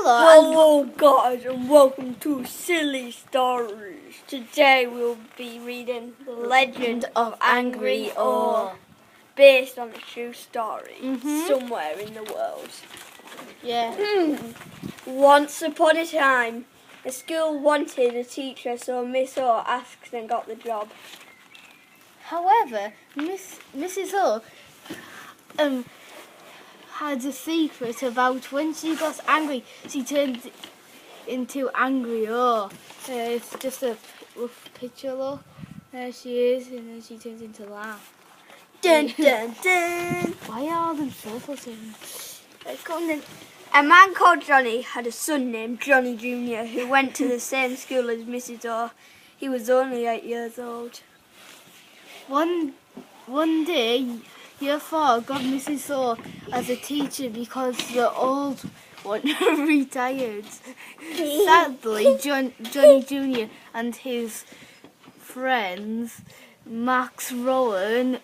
Hello guys and welcome to Silly Stories. Today we'll be reading The Legend of Angry Orr, based on a true story somewhere in the world. Yeah. Once upon a time, a school wanted a teacher, so Miss Orr asked and got the job. However, Mrs. Orr had a secret about when she got angry, she turned into Angry Orr. It's just a rough picture, look. There she is, and then she turns into Laugh. Dun dun dun! Why are them so funny? A man called Johnny had a son named Johnny Jr. who went to the same school as Mrs. Orr. He was only 8 years old. One day, Year 4 got Mrs. Orr as a teacher because the old one retired. Sadly, Johnny Jr. and his friends, Max, Rowan,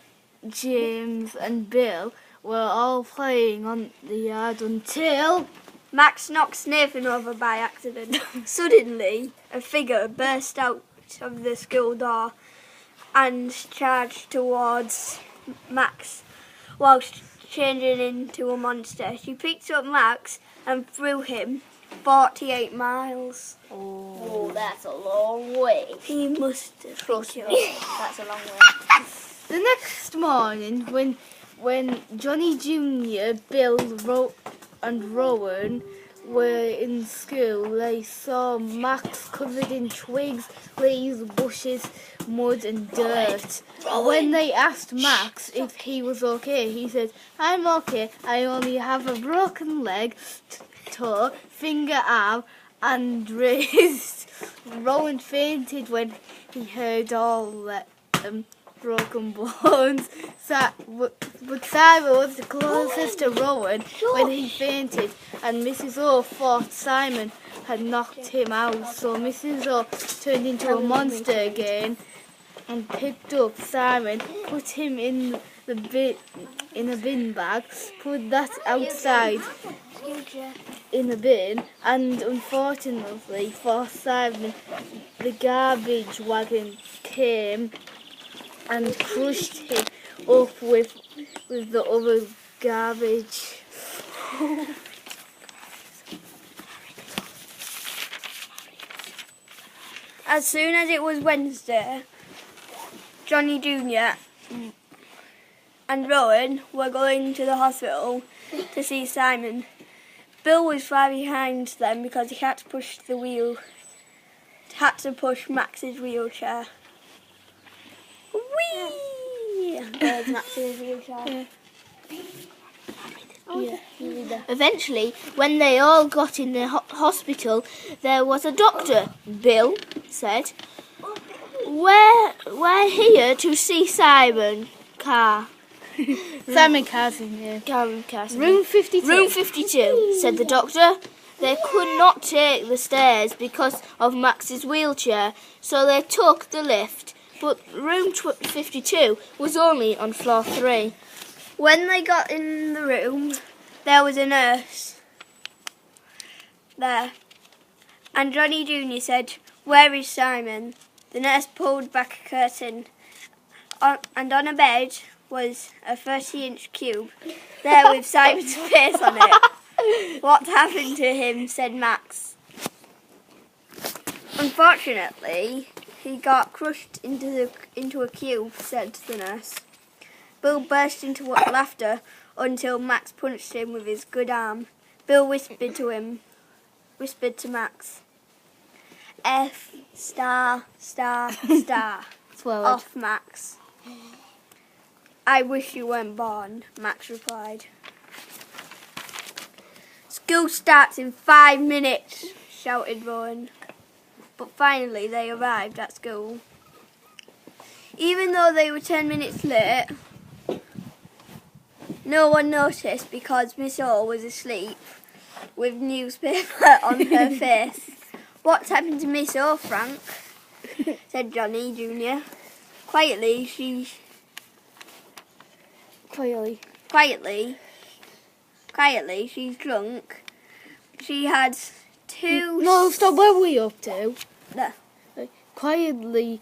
James and Bill, were all playing on the yard until Max knocks Nathan over by accident. Suddenly, a figure burst out of the school door and charged towards Max whilst changing into a monster. She picked up Max and threw him 48 miles. Oh, that's a long way. He must have Trust killed. me, that's a long way. the next morning when Johnny Jr., Bill and Rowan were in school, they saw Max covered in twigs, leaves, bushes, mud and dirt. When they asked Max if he was okay, he said, "I'm okay, I only have a broken leg, toe, finger, arm and wrist." Rowan fainted when he heard all that broken bones. But Simon was the closest to Rowan when he fainted, and Mrs. Orr thought Simon had knocked him out, so Mrs. Orr turned into a monster again and picked up Simon, put him in a bin bag, put that outside in a bin, and unfortunately for Simon, the garbage wagon came and crushed him up with the other garbage. As soon as it was Wednesday, Johnny Jr. and Rowan were going to the hospital to see Simon. Bill was far behind them because he had to push Max's wheelchair. Whee! There's Max's wheelchair. Eventually, when they all got in the hospital, there was a doctor. Bill said, We're here to see Simon Carr. Simon Carr's in here. Room 52. Room 52, said the doctor. They could not take the stairs because of Max's wheelchair, so they took the lift. But room 52 was only on floor 3. When they got in the room, there was a nurse there. And Johnny Jr. said, "Where is Simon?" The nurse pulled back a curtain, and on a bed was a 30-inch cube there with Simon's face on it. "What happened to him?" said Max. "Unfortunately, he got crushed into a cube," said the nurse. Bill burst into laughter until Max punched him with his good arm. Bill whispered to Max, "F star star star off Max." "I wish you weren't born," Max replied. "School starts in 5 minutes," shouted Rowan. But finally they arrived at school. Even though they were 10 minutes late, no one noticed because Miss Orr was asleep with newspaper on her face. "What's happened to Miss Orr, Frank?" said Johnny Jr. Quietly, she's drunk. she had two. No, stop. Where were we up to? There. Quietly,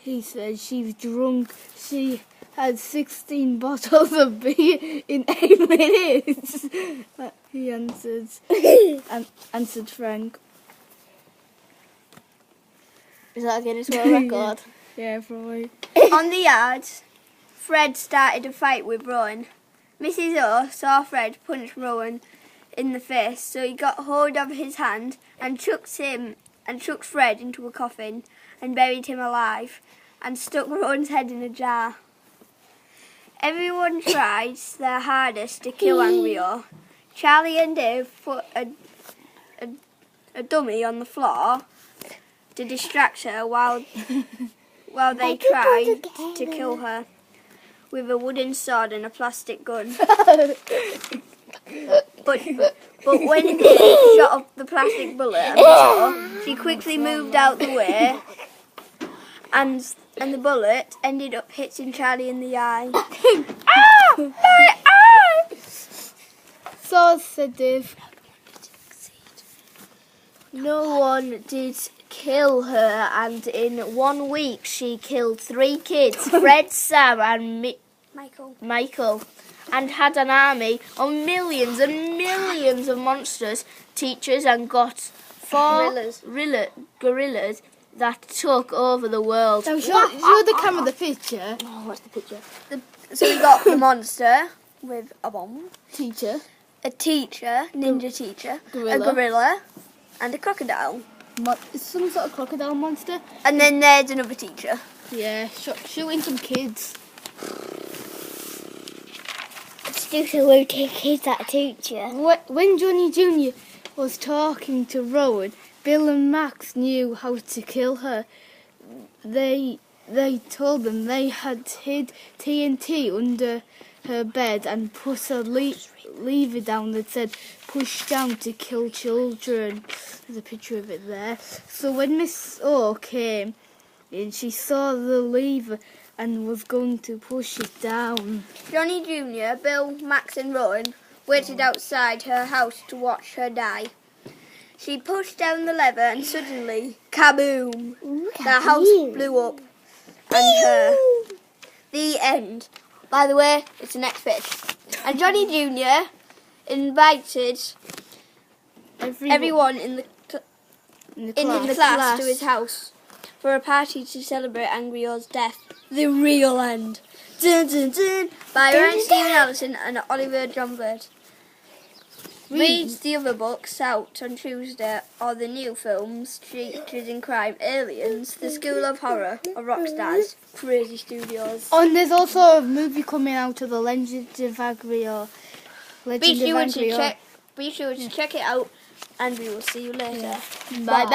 he said she's drunk. She had 16 bottles of beer in 8 minutes. He answered. Answered Frank. Is that a Guinness World Record? Yeah, probably. On the yard, Fred started a fight with Rowan. Mrs. O saw Fred punch Rowan in the face, so he got hold of his hand and chucked Fred into a coffin and buried him alive and stuck Rowan's head in a jar. Everyone tried their hardest to kill Angry O. Charlie and Dave put a dummy on the floor to distract her while they tried to kill her with a wooden sword and a plastic gun. But when Dave shot off the plastic bullet at her, she quickly moved out the way, and the bullet ended up hitting Charlie in the eye. My eye! So said Dave. No one did kill her, and in 1 week she killed 3 kids, Fred, Sam and Michael, and had an army of millions and millions of monsters, teachers, and got 4 gorillas that took over the world. Now show the camera the picture. Oh, what's the picture? So we got the monster with a bomb, Teacher. a teacher, ninja teacher, Gorilla. a gorilla, and a crocodile. It's some sort of crocodile monster. And then there's another teacher. Yeah, shooting some kids. Stupid will take kids at a teacher. When Johnny Jr. was talking to Rowan, Bill and Max knew how to kill her. They told them they had hid TNT under her bed and put a lever down that said push down to kill children. There's a picture of it there. So when Miss O came in, she saw the lever and was going to push it down. Johnny Jr., Bill, Max and Rowan waited outside her house to watch her die. She pushed down the lever and suddenly, kaboom! The house blew up and her. The end. By the way, it's the next bit. And Johnny Jr. invited everyone in the class to his house for a party to celebrate Angry O's death. The real end. Dun, dun, dun, by Ryan Stephen Allison and Oliver John Bird. Read the other books out on Tuesday, or the new films, Teachers in Crime, Aliens, The School of Horror, or Rockstars, Crazy Studios. Oh, and there's also a movie coming out of the Legend of Angry O. Be sure to check it out, and we will see you later. Yeah. Bye bye.